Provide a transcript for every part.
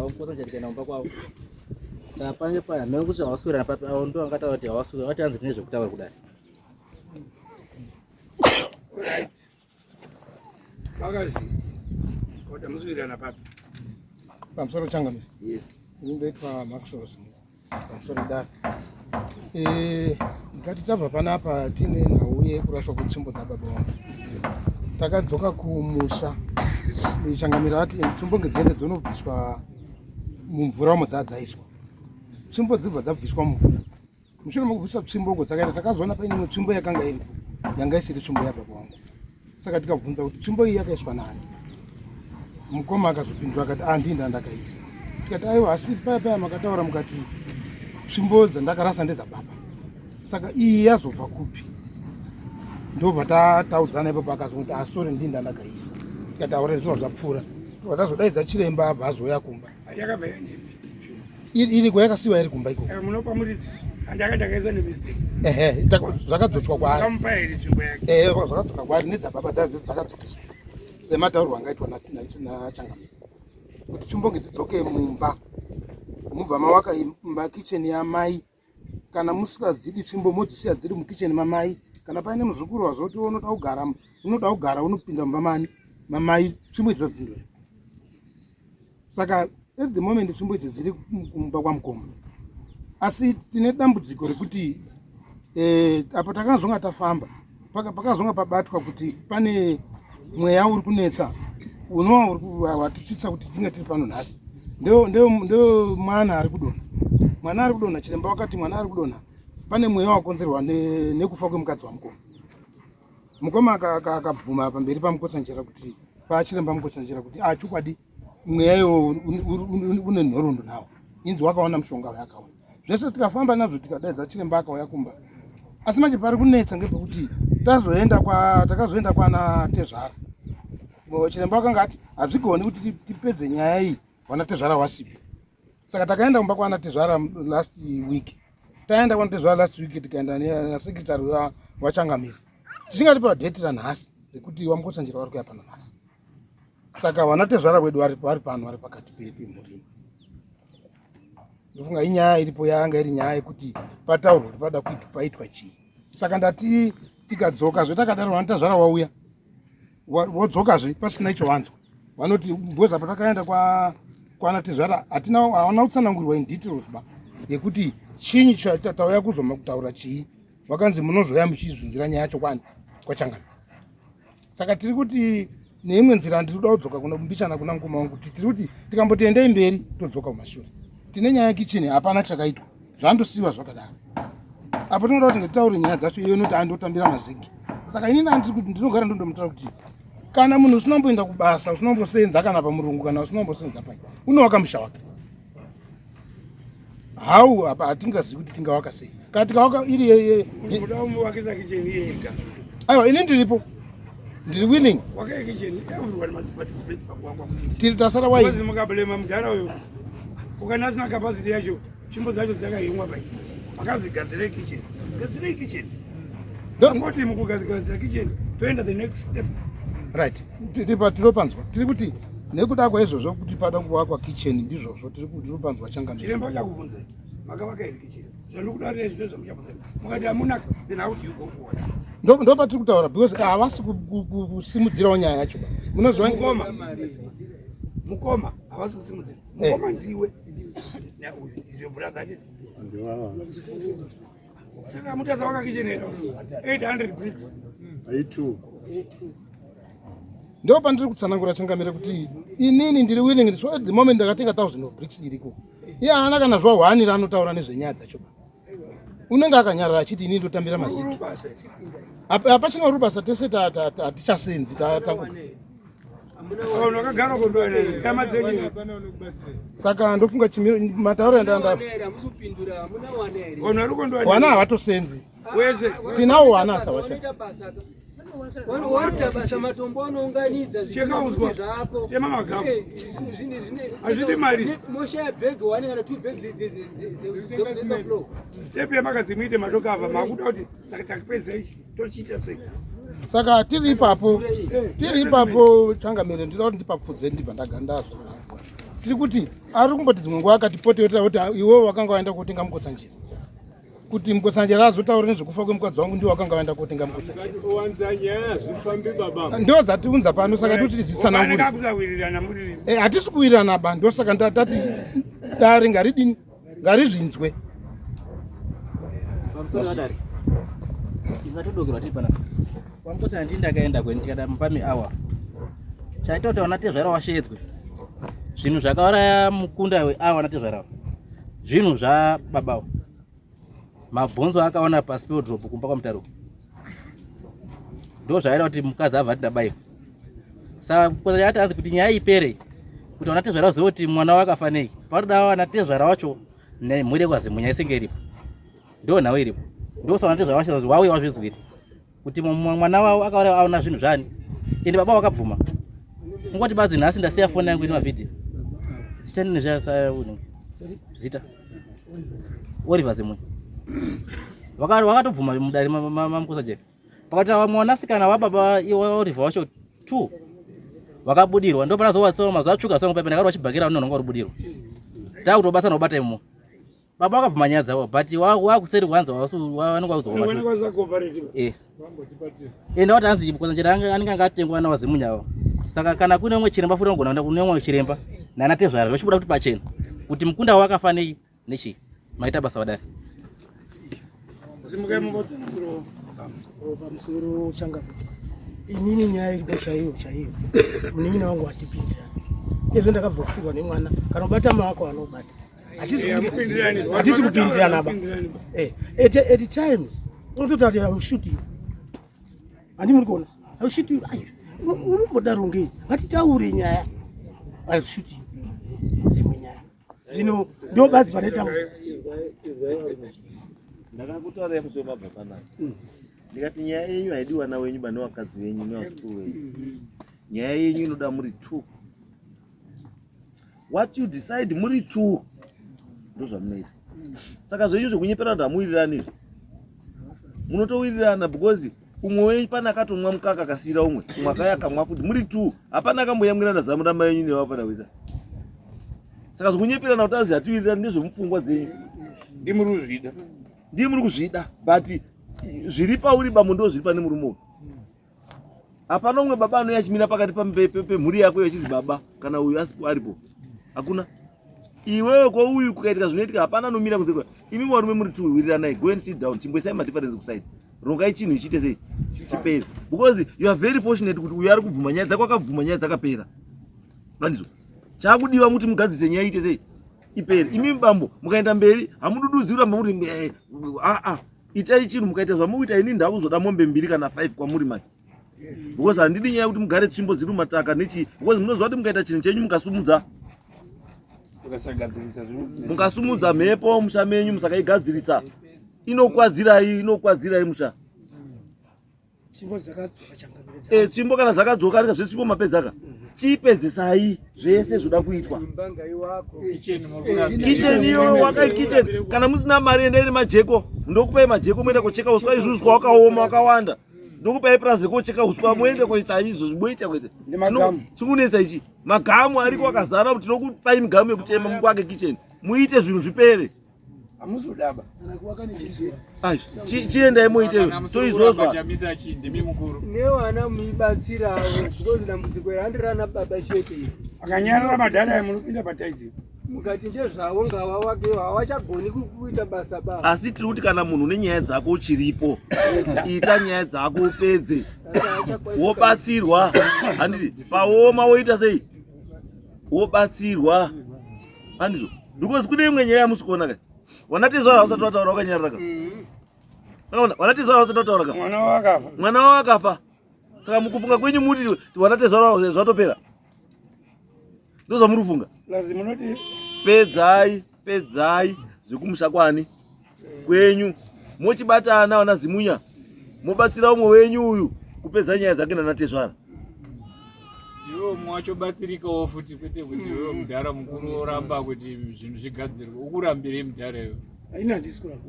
kugara umposa chatika naomba kwao sapanye paya mimi kuti awasura papi awo ndo angataura kuti awasura wati anzi nezve kutaura kudai bakazi koda musuwirirana papi pamusoro changa mimi yes ndoitwa Maxos pamusoro data ngati tabva panapa tine nhau yekurashwa kwetsvimbo dzababa vangu takadzoka kumusha changamira ati tsvimbo ngedziende dzonobviswa mumvura umo dzadzaiswa tsvimbo dzibva dzabviswa mumvura mushure mekubvisa tsvimbo dzakaenda takazoona paine imwe tsvimbo yakanga iripo yanga isiri tsvimbo yababa vangu saka tikabvunza kuti tsvimbo iyi yakaiswa nani mukoma akazopindura akati andinda ndakaisa tikati aiwa asi paya makataura mukati tsvimbo dzandakarasa ndedzababa saka iyi yazobva kupi ndobva tataudzana ipapo akazoti asori ndinda ndakaisa tikataura zviro zvapfuura tazodaidza chiremba abva azouya kumba yakabva yanyepi iriko yakasiwa iri kumba iko munopa muridzi andakandakaisa nemistake zvakadzotswa kwaari kamupa here tsvimbo yake zvakadzoka kwaari nedzababa dzakadzokeswa semataurwa angaitwa nachangamira kuti tsvimbo ngedzidzoke mumba mubva mawaka makicheni yamai kana musingadzidi tsvimbo modzisiya dziri mukicheni mamai kana paine muzukuru wazoti unoda kugara unopinda mumba mamai tsvimbo idzo dzindori saka at the moment tsvimbo idzi dziri kumba kwamukoma asi tine dambudziko rekuti apo takazonga tafamba pakazonga pabatwa kuti pane mweya uri kunetsa unova watitsitsa kuti tinge tiri pano nhasi ndio mwana ari kudonha chiremba wakati mwana ari kudonha pane mweya wakonzerwa nekufa kwemukadzi wamukoma akabvuma pamberi pamukotsanjera kuti pachiremba mukotsanjera kuti chokwadi mweya iwo une nhoroondo nawo inzi wakaona mushonga wayakaona zvese tikafamba nazvo tikadaidza chiremba akauya kumba asi manje pari kunetsa ngepekuti takazoenda kwana Tezvara chiremba wakanga ati hazvigoni kuti tipedze nyaya iyi wana Tezvara wasipo saka takaenda kumba kwana Tezvara last week tikaenda nasekretary wachangamira tisingatipa dheti ranhasi rekuti wamukotsanjera wari kuya pano nhasi saka wana Tezvara wedu vari pano vari pakati pemurima ndofunga inyaya iripo yanga iri nyaya yekuti pataurwa kuti pada paitwa chii saka ndati tikadzoka zvetakadaro wana Tezvara wauya wodzokazve pasina icho wanzwa vanoti mboza patakaenda kwana Tezvara hawana kutsanangurwa in details ba yekuti chinyi tauya kuzoma kutaura chii vakanzi munozoya muchizvinzira nyaya yacho kwachangamira saka tiri kuti neimwe nzira ndiri kuda kudzoka kuna kumbishana kuna mukoma wangu kuti tiri kuti tikambotiendei mberi todzoka kumashure tine nyaya kicheni hapana chakaitwa zvandosiiwa zvakadaro apo tinoda kuti ngetaure nyaya dzacho iyo noti andotambira mazigi saka inini andiri kuti ndinogara ndondomutaura kuti kana munhu usinomboenda kubasa usinombosenza kana pamurungu kana usinombosenza pai unowaka musha wake hau apa hatingazivi kuti tingawaka sei kana tikawaka iri muda umuvakisa kicheni yega aiwa ini ndiripo ndiri willing wakaye kicheni everyone must participate pakuwakwa tiri tasara wai mukablema mudhara uyu ukana asina capacity yacho tsvimbo dzacho dzakahimwa pai makazigadzirei kicheni sapoti mukugadzira kicheni toenda the next step right tinopanzwa tiri kuti nekuda kwaizvozvo kuti pada kuvakwa kicheni ndizvozvo tiripanzwa changamira chiremba chakubvunzai makavaka iri kicheni zvandikudarira zvino zvamuchamusa mukati hamunaka then how do you go forward ndo patiri kutaura because havasi kusimudzirawo nyaya yacho munozwa mukoma havasi kusimudzira mukoma ndiwe your brother did saka mutazavaka kicheni 800 bricks ndo pandiri kutsanangura changamira kuti inini ndiri willing so at the moment ndakatenga 1000 of bricks iriko iye haana kana zvahwanira anotaura nezvenyaya dzacho unenge akanyarara achiti inini ndotambira maziki hapachina rubasa tese hatichasenzi wakagara kondone yamadzenye saka ndofunga matauro wana havatosenzi tinawo wana asavashaka Wanda basa matombo anounganidza chekauzwa tema magamu azvidi mari mosha ya bag 1 kana 2 bags dzekudzesa flow sepe makadzimite madokava makuda kuti saka takipedza ichi tochiita sei saka tiri ipapo changamire ndinoda kuti ndipapfudze ndibva ndagandazvo tiri kuti ari kumboti dzimwe nguva akatipoteera kuti iwewe wakanga waenda kotenga mukotsanjira kuti mukotsanjira azotaura nezvekufa kwemukadzi wangu ndiwo wakanga waenda kotenga mukotsanjira ndo dzatiunza pano saka toti tizitsanangure hatisi kuwirirana ba ndo saka tati dare ngaridini ngarizvinzwe ingatodokerwa tiri panapa wamukotsa ndini ndakaenda kweni tikada mupami awa chaita kuti wanatezvara washedzwe zvinhu zvakauraya mukunda weawa wanatezvarawo zvinhu zvababawo mabhonzo akaona pasi peWadrobe kumba kwamutaro ndo zvaida kuti mukadzi abva tindabayiwa saka mukotsa chati anzi kuti nyaya ipere kuti wanatezvara zive kuti mwana wakafa nei paroda wanatezvara wacho nemhuri yekwazimunya isenge iripo ndo nhau iripo ndo saka wanatezvara wacho wauya wazvizwire kuti mwana wavo akauraya aona zvinhu zvani ende baba wakabvuma ungoti badzi nhasi ndasiya foni yangu ine mavhidhiyo zita nini zita Oliver Zimwe wakatobvuma mudare mamukotsa jeka pakati mwanasikana wababa Oliver wacho 2 wakabudirwa ndo panazowatsoma mazuva atsvuka songo pepe ndakati wachibhakira unononga uribudirwa takutobasa nobata imo baba wakabvuma nyaya dzavo but wakuseri kuhanza wanonga kuzoma ende wati hanzi mukotsa njera anenge angatengwa nawazimunyawo saka kana kune umwe chiremba futi angona kune umwe chiremba nanatezvara zvochibuda kuti pachena kuti mukunda wakafa nei nechi maita basa wadari zimuka mubodza ngiro pamusoro changa inini nyaya iripo chaiyo munin'ina wangu atipindira izvo ndakabva kufikwa nemwana kana ubata maako anobata hatisi kupindirana ba at times unototi ati aushut you handi muri kuona aushut you unombodaro ngei ngatitaure nyaya aushut you dzimwe nyaya zvino ndo bazi panoita ndakakutaura musoro mabhasana ndikati nyaya yenyu haidiwa nawenyu bane wakadzi wenyu nevazukuru wenyu nyaya yenyu inoda muri 2 what you decide muri 2 ndo zvamunoita saka zvenyu zvekunyepera kuti hamuwirirani izvi munotowirirana because umwe wenyu pana akatomwa mukaka akasiyira umwe akaya akamwa futi muri 2 hapana akamboyamwirana zamu rama yenyu nevapana wisa saka zvekunyeperana kuti azi hatiwirirani ndezvemupfungwa dzenyu ndimuri kuzvida but zviri pauri bambo ndo zviri pane murume uyu hapana umwe baba anouya achimira pakati pemhuri yako yachizi baba kana uyu asipo aripo hakuna iwewe kwauyu kukaitika zvinoitika hapana anomira kunze imi varume muri 2 wiriranai go and sit down chimboisai madifference kuside rongai chinhu ichiite sei chipere because you are very fortunate kuti uyu ari kubvuma nyaya dzako akabvuma nyaya dzakapera andizvo chakudiwa muti mugadzise nyaya iite sei ipere imi bambo mukaenda mberi hamudududzi kuramba muri itai chinhu mukaita zvamuita ini ndakuzoda mombe 2 kana 5 kwamuri mani because handidi nyaya kuti mugare tsvimbo dziri mumataka nechi because munoziva kuti mukaita chinhu chenyu mukasumudza mhepo musha menyu musakaigadzirisa inokwadzirai musha tsvimbo kana dzakadzoka rika zvetsvimbo mapedzaka chipedzisai zvese zvoda kuitwa kicheni iyo wakai kicheni kana musina mari endai nemajeko ndokupai majeko moenda kocheka uswa izvi uswa wakaoma wakawanda ndokupai purazi kocheka uswa moende koita izvo zviboita kwete chikunetsa ichi magamu ariko akazara kuti tinokupai migamu yekutema mukwake kicheni muite zvinhu zvipere hamuzodaba chiendai moiteyo toizozwa newana muibatsirawo because dambudziko randirana baba chete akanyarara madhara emunopinda pataiti mukati ndezvavo ngava wake havachagoni kuita basa baba asi tiri kuti kana munhu nenyaya dzako uchiripo ita nyaya dzako upedze wobatsirwa handiti paoma woita sei wobatsirwa handizvo because kune imwe nyaya yamusikuona kai wanatizvara usati wataura wakanyarara ka wanatizvara usati wataura ka mwana wavo akafa saka mukufunga kwenyu muti wanatizvara zvatopera ndo zvamuri kufunga pedzai zvekumusha kwani kwenyu mochibatana wana zimunya mobatsira umwe wenyu uyu kupedza nyaya dzake nanatezvara iwo mwachobatsirikawo futi kwete kuti iwe mudhara mukuru oramba kuti zvinhu zvigadzirwe ukurambirei mudhara iwe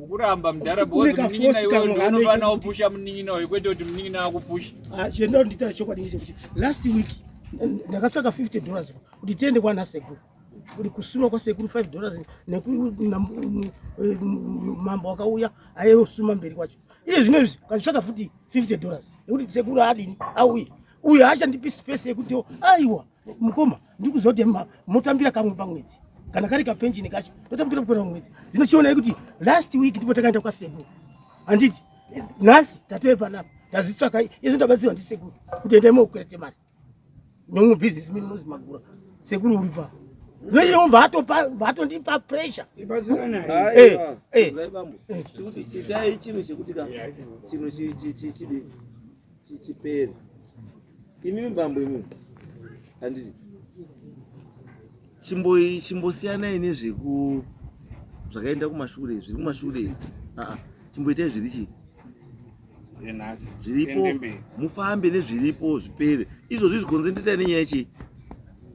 ukuramba mudhara because munin'ina iwe ndinofana kupusha munin'ina uyu kwete kuti munin'ina akupusha chienda nditaura chokwadi ngechekuti last week ndakatsvaka $50 kuti tiende kwana sekuru kuti kusuma kwa sekuru $5 mambo akauya ayosuma mberi kwacho. Iye zvinezvi kazvitsvaka futi $50 nekuti sekuru adini auye uye achandipi space yekuti aiwa mukoma ndikuziva kuti motambira kamwe pamwedzi kana kari kapenjini kacho totambira kupera pamwedzi. Ndinochiona kuti last week ndipo takaenda kwa sekuru anditi nhasi tatoe panapa tazvitsvaka izvo ndabatsirwa ndisekuru kuti endemo ukwerete mari nomwe business mini muzi magura sekuru uri pa zvinoyomva vatondipa pressure itai chinhu chekuti chinhu chipere imimi mbambo imimi handiti chimbosiyanai zvakaenda kumashure zviri kumashure chimboitai zviri zviripo mufambe nezviripo zvipere izvozvi zvikonzendetai nenyaya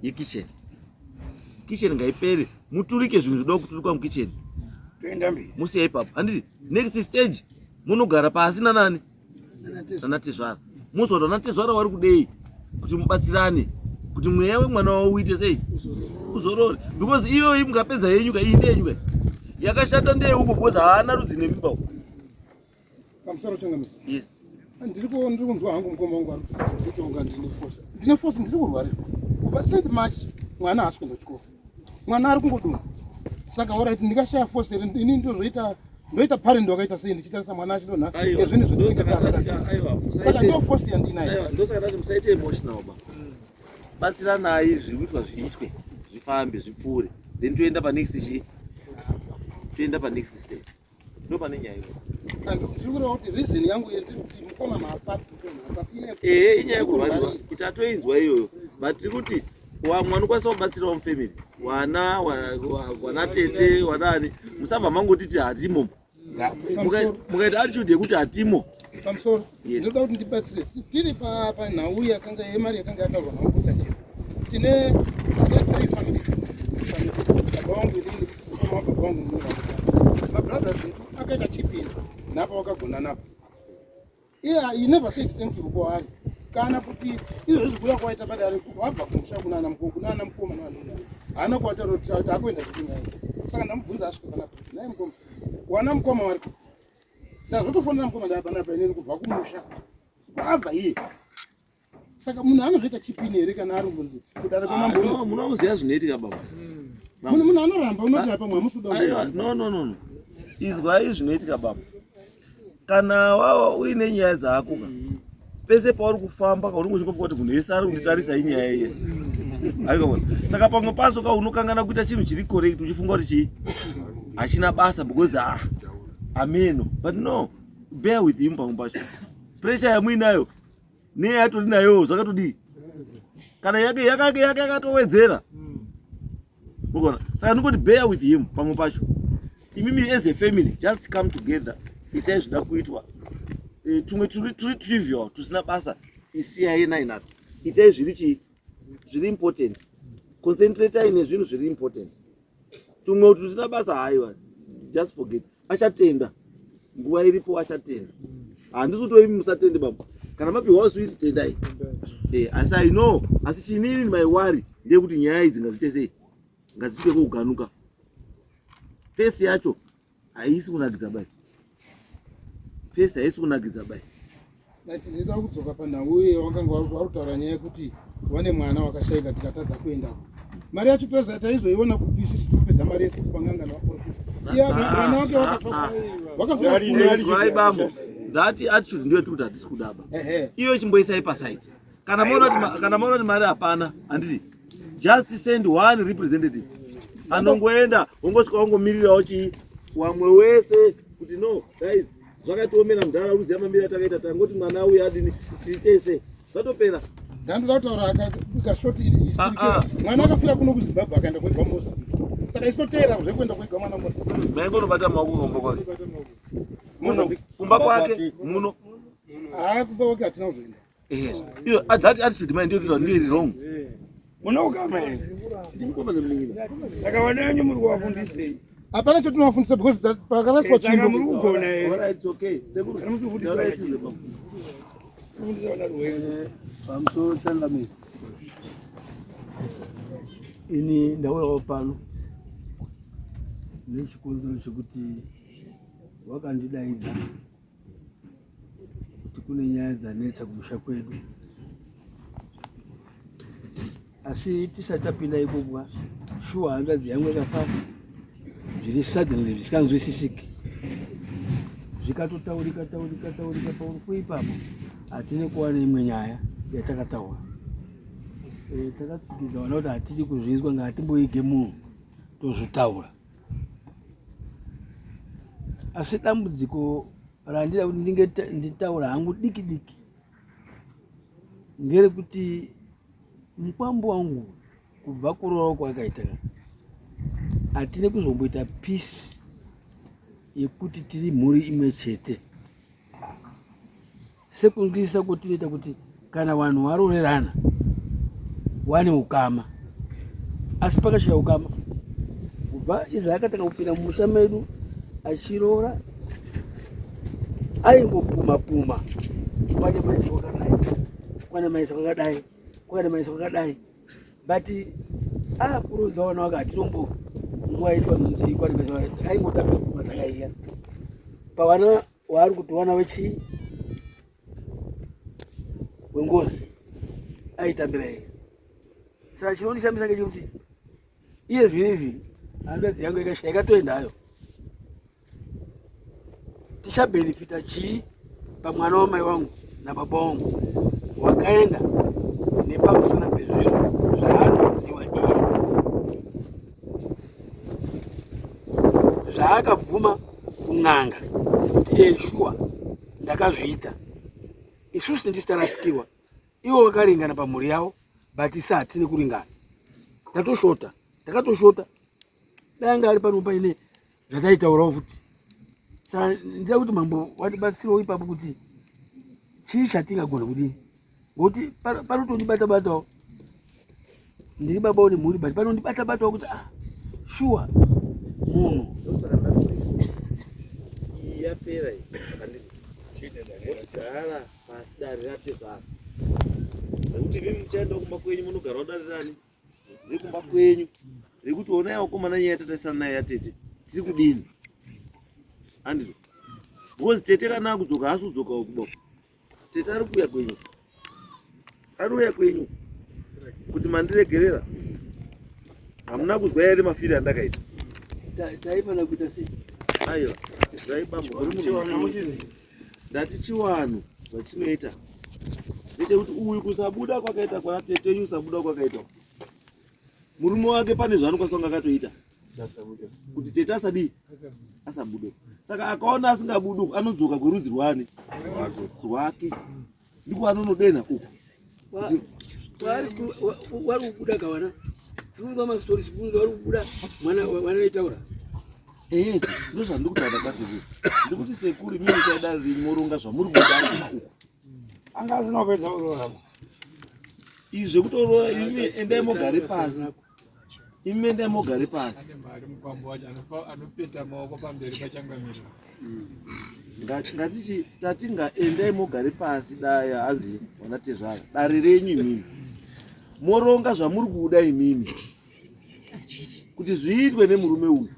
yekicheni ngaipere muturike zvinhu zvinoda kuturikwa mukicheni musiya ipapo handiti next stage munogara pasi nanani nanatezvara muzoti natezvara wari kudei kuti mubatsirane kuti mweya wemwana wavo uite sei uzorore because iyoyi mungapedza yenyuka iyi ndeyenyuka yakashata ndeyeuko because haana rudzi nemimba uko pamusoro changamisa yes ndiri kunzwa hangu mukoma wangu aritonga ndine force ndiri kurwarirwa kuba since March mwana haasi kuenda kuchikoro mwana ari kungodunha saka alright ndikashaya force ini ndoita parent wakaita sei ndichitarisa mwana achidonha ezvinhu zvodingasaka ndo force yandinayo ndosaka ndati musaite emotional ba batsiranai zvikuitwa zviitwe zvifambe zvipfuure then toenda panext stage ndo pane nyaya ndiri kureva kuti reason yangu ndiri kuti mukoma maapati inyaya yekurwarirwa kuti atoinzwa iyoyo but tiri kuti mwana ukwanisa kubatsirawo mufamily wana tete wanani musabva mangotiti hatimo mukaita attitude yekuti hatimo pamusoro ndinoda kuti ndibatsire tiri panhau yakanga yemari yakanga yataurwa namubusa njero tine 3 family baba wangu inini baba wangu munhu mabrothers vedu akaita chipini napa wakagona napa you never said thank you kuwari kana kuti izvozvi kuya kwaita padare wabva kumusha kunana mukoma navanhu haana kuwataura kuti akuenda zvikinyaya saka ndamubvunza asvika panapa naye mukoma wana mukoma wari ndazotofonera mukoma ndapanapa inini kubva kumusha wabva iye saka munhu anozoita chipini here kana ari mbunzi kudare kwemambo munoziva zvinoitika baba munhu anoramba unoti apa mwamusuda no izwai zvinoitika baba kana wawa uine nyaya dzako pese pauri kufamba kauri kuchikopa kuti munhu wese ari kunditarisa inyaya iye saka pamwe paso unokangana kuita chinhu chiri correct uchifunga kuti hachina basa because ameno but no bear with him pamwe pacho pressure yamuinayo neyatori nayo zvakatodii kana yakatowedzera mukona saka ndingoti bear with him pamwe pacho imimi as a family just come together itai zvida kuitwa tumwe turi trivial tusina basa isiyai nainazvo itai zviri important concentrate nezvinhu zviri important tumwe tusina basa haiwa just forget achatenda nguva iripo achatenda handisutoi musatende baba kana mapiwa sweet tendai asi I know asi chinini my worry ndekuti nyaya idzi ngazite sei ngazisvike kuganuka pesi yacho haisi kunakidza bai pesi haisi kunakidza bai ndinoda kudzoka panhau uye wakanga vari kutaura nyaya yekuti vane mwana wakashayika tikatadza kuenda mari yacho toza taizoiona kupisisi kupedza mari yese kupangangana mwana wake wakafai bambo that attitude ndiyo tikuti hatisi kudaba iyo chimboisai pasaiti kana maona kuti mari hapana handiti just send one representative anongoenda wongosvika wongomirirawo chii wamwe wese kuti no guys zvakatiomera mudhara uziva mamiriro atakaita tangoti mwana uyu adini tiitese zvatopera ndandoda kutaura akashoti mwana akafira kuno kuzimbabwe akaenda kwega mozambique saka isoteera zvekuenda kwega mwana maingonobata maoko kumba kwake kumba kwake muno kumba kwake hatina kuzoenda iyo that attitude mai ndiyo kuti ndiyo iri wrong munoukama ndimukoma nemunin'ina saka vana venyu muri kuvafundisei hapana chotinovafundisa because pakaraswa saka muri kugona here it's okay sekuru kufundisa vana rwendo pamusoro changamira ini ndauyawo pano nechikonzero chekuti wakandidaidza kuti kune nyaya dzanetsa kumusha kwedu, asi tisati tapinda ikopwa shuwa hanzvadzi yangu yakafa zviri suddenly zvisinganzwisisiki, zvikatotaurika pauri ipapo hatine kuwana imwe nyaya yatakataura. Takatsikidza wana kuti hatidi kuzvinzwa, ngatimboige munhu tozvitaura. Asi dambudziko randida kuti ndinge nditaura hangu diki diki ngerekuti mukwambo wangu kubva kuroora kwakaita hatine kuzomboita peace yekuti tiri mhuri imwe chete, sekunzwisisa kutinoita kuti kana vanhu varorerana wane ukama, asi pakashaya ukama kubva izvo akatanga kupinda mumusha medu achiroora aingopuma kwane maisa wakadai, kwane maisa wakadai, kwane maisa wakadai, but akurodza wana waka atinombo nguva itwa nzi kwane maisa wakadai, aingotambira pfuma dzakaiya pawana waari kuti wana wechii wengozi aitambira ega. Saka chinondishamisa ngechekuti iye zvinezvi hanzvadzi yangu yakashaya ikatoendayo, tichabhenefita chii pamwana wamai wangu nababa wangu wakaenda nepamusana pezviro zvaanoziva iye, zvaakabvuma kun'anga kuti shuwa ndakazviita. Isusu ndisi tarasikirwa, ivo vakaringana pamhuri yavo, but isi hatine kuringana, takatoshota. Danga ari pano paine zvataitaurawo futi. Saka ndida kuti mambo watibatsirawo ipapo kuti chii chatingagona kudini, ngokuti panotondibata-batawo, ndiri baba une mhuri, but panondibata-batawo kuti shuwa munhu yapera gara pasi dare ratezana nekuti mimi muchaenda kumba kwenyu munogarawo dare rani riri kumba kwenyu rekuti onai wakomana Nyaya yatatarisana naye yatete tiri kudini handizvo, because tete kana akudzoka haasi kudzokawo kuba, tete ari kuuya kwenyu, anouya kwenyu kuti mandiregerera. Hamuna kuzwa ere mafiri andakaita? Taifana kuita sei? Aiwa, zvaibambo ndati chiwanhu zvachinoita ndechekuti uyu kusabuda kwakaita kwa tete wenyu, kusabuda kwakaita murume wake pane zvaanokwanisa kunge akatoita kuti tete asabude. Saka akaona asingabudu anodzoka kwerudzi rwake, ndiko anonodenha uku wari kubuda kawana tiunzwa mastori sikunzwa wari kubuda mwana aitaura ndo zvandiri kutaura pasekuru, ndikuti sekuru mimi chaidaro rimoronga zvamuri kuda uku anga asina kupedza kuroora izvi zvekutoroora. Imi endai mogare pasi, imi endai mogare pasi. Mukwambo wacho anopeta maoko pamberi pachangamiro. Ngatichi tatinga endai mogare pasi daya hanzi wana tezvara dare renyu imimi moronga zvamuri kuda imimi kuti zviitwe nemurume uyu,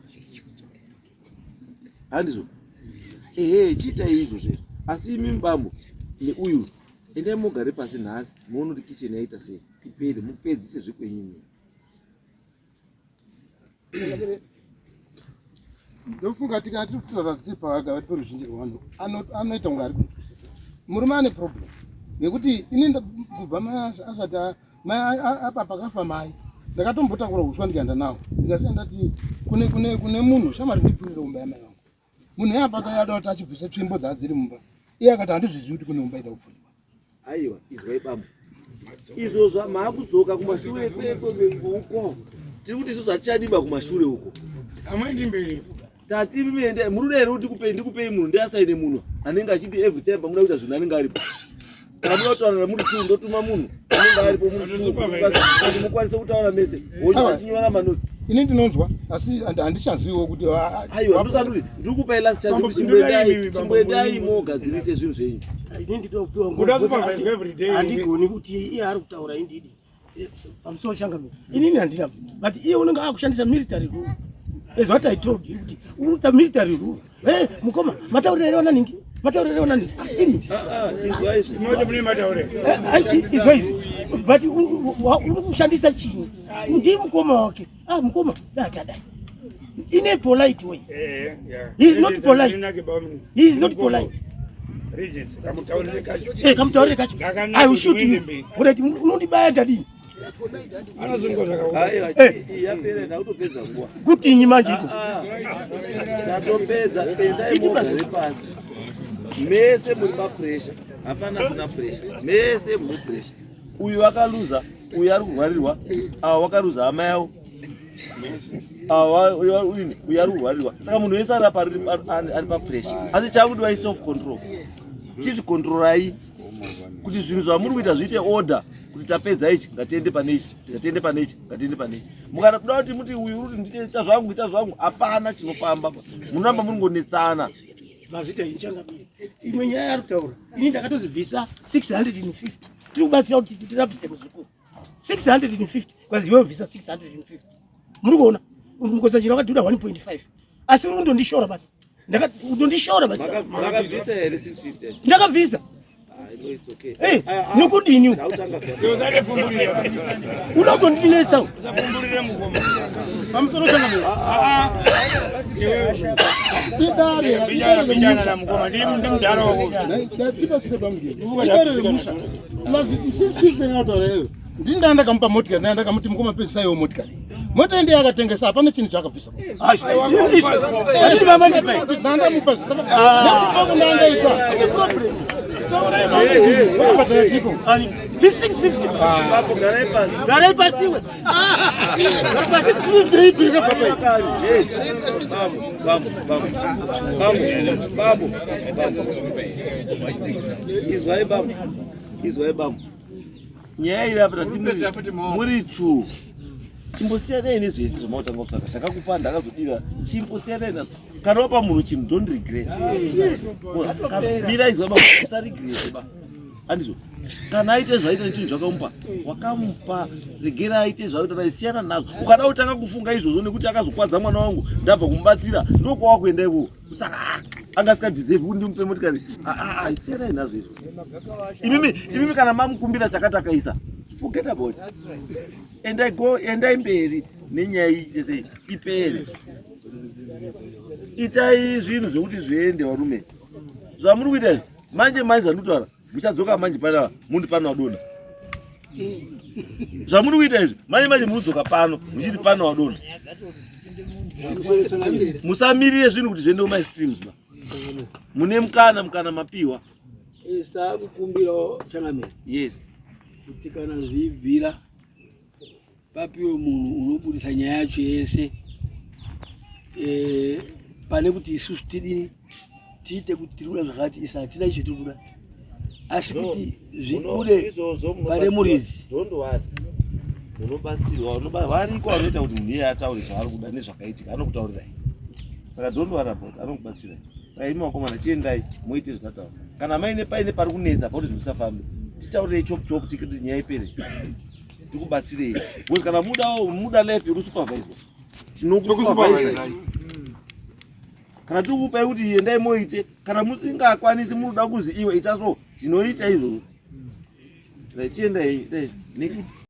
handizvo? Chiitai izvo zvero. Asi imi mbambo neuyu endai mogare pasi nhasi muone kuti kicheni yaita sei, ipere mupedzise zvikwenyu. ndofunga tikana tiri kutaura kuti pavagava peruzhinji rwevanhu anoita kunge ari kunzwisisa. Murume ane problem nekuti inenda kubva mai asati apa pakafa mai ndakatombotakura uswa ndikaenda nawo ndikasiya ndati kune munhu shamari ndipfuurire umba yamai vangu. Munhu yapaka yada kuti achibvisa tsvimbo dzadziri mumba, iye akati handizvizivi kuti kune umba ida kupfurirwa. Aiwa, izwai bambo, izvo zvamahakudzoka kumashure kweuko tiri kuti isusu hatichadiba kumashure uko. amwendi mberi Tati mimi murudere kuti ndikupei munhu ndiasaine munhu anenge achiti every time pamuda kuita zvinhu anenge aripo. Kana muda kutaura muri tu ndotuma munhu anenge aripo kuti mukwanise kutaura mese wonyu achinyora manoti. Ini ndinonzwa asi handichaziviwo kuti aiwa ndosati ndiri kupai last chance kuti chimboendai mogadzirise zvinhu zvenyu. Ini nditopiwa nguva handigoni kuti iye ari kutaura indidi pamusoro Changamire inini handina, but iye unenge akushandisa military rule. As what I told you, uta military rule. Mukoma, mataurelewana ningi? Mataurelewana ningi? Moja mni mataure. Izwa hivi. But ushandisa chini. Ndi mukoma wake. Mukoma, dada. In a polite way. He is not polite. He is not polite. Regis, kamutaurele kacho. Kamutaurele kacho. I will shoot you. Ureti unondibaya dadini. Kuti nyimanje iko tatopedza pendai mogare pasi mese muri papressure, hapana sina pressure, mese muri pressure. Uyu wakaluza, uyu ari kurwarirwa, ava wakaluza hama yavo, uyu ari kurwarirwa. Saka munhu wese ari papressure, asi chakudiwa self control. Chizvikontrorai kuti zvinhu zvamuri kuita zviite order. Kuti tapedza ichi ngatiende pane ichi, ngatiende pane ichi, ngatiende pane ichi. Mukana kuda kuti muti uyu uri ndiita zvangu, hapana chinofamba. Munoramba munongonetsana. Mazvita Changamire. Imwe nyaya ari kutaura. Ini ndakatozivhisa 650. Tiri kubatsira kuti tirapise muzukuru. 650 kwazi iwe vhisa 650. Muri kuona? Mukosachira wakadhura 1.5. Asi uri kundondishora basi. Ndondishora basi. Makabvisa here 650. Ndakabvisa. It's okay. Hey, nokudini. Unakondinetsa. Pamusoro Changamire. Vijana na mukoma ndi mdaro wako. Ndinda kampa motikari, nanda kamuti mukoma pesa yo motikari. Mota ndi akatengesa hapana chinhu chakabvisa. Nanda mupasa. Nanda nanda ita. Problem. This 650. Garai pasiwe. 650 ipiga papa. Babu. Izwai babu. Nyaya iri apa muri tu. Chimbosiyanai nezvese zvamautanga kusaka. Takakupa ndakazodira. Chimbosiyanai nazvo. Kana wapa munhu chinhu don't regret. Mira izwa babu, usa regret ba. Andizvo. Kana aite zvaita nechinhu zvakamupa, wakamupa, regera aite zvaita siyana nazvo. Ukada kutanga kufunga izvozvo nekuti akazokwadza mwana wangu, ndabva kumubatsira, ndokwa kuenda ikoko. Usaka angasika deserve kuti ndimupe motikari. Siyana nazvo izvo. Imimi kana mamukumbira chakatakaisa, forget about it. Endai mberi nenyaya iyi ipere. Itai zvinhu zvekuti zviende varume. Zvamuri kuita manje zvandutaura muchadzoka manje pana mundi pano wadona. Zvamuri kuita izvi manje murodzoka pano muchiti pano wadona. Musamirire zvinhu kuti zviende kuma streams ba. Mune mukana mapiwa. Kukumbira Changamire. Yes. Kuti kana zvibvira papiwe munhu unobudisa nyaya yacho yese. Pane kuti isusu tidini tiite kuti tirikuda zvakati isa hatina icho tirikuda, asi kuti zvibude pane muridzi. Unobatsirwa variko vanoita kuti munhu iye ataure zvaari kuda nezvakaitika, anokutaurirai. Saka don't worry about it, anokubatsirai. Saka imi vakomana chiendai muite zvitataura. Kana paine pari kunetsa pauti zvisafambe, titaurirei chopu tikiti nyaya ipere. Tikubatsirei. Because kana muda life yekusupervisor, tinokusupervisor. Kana tikupai kuti endai moite, kana musingakwanisi munoda kuzi iwe ita so, tinoita izvozvo. Chiendai next.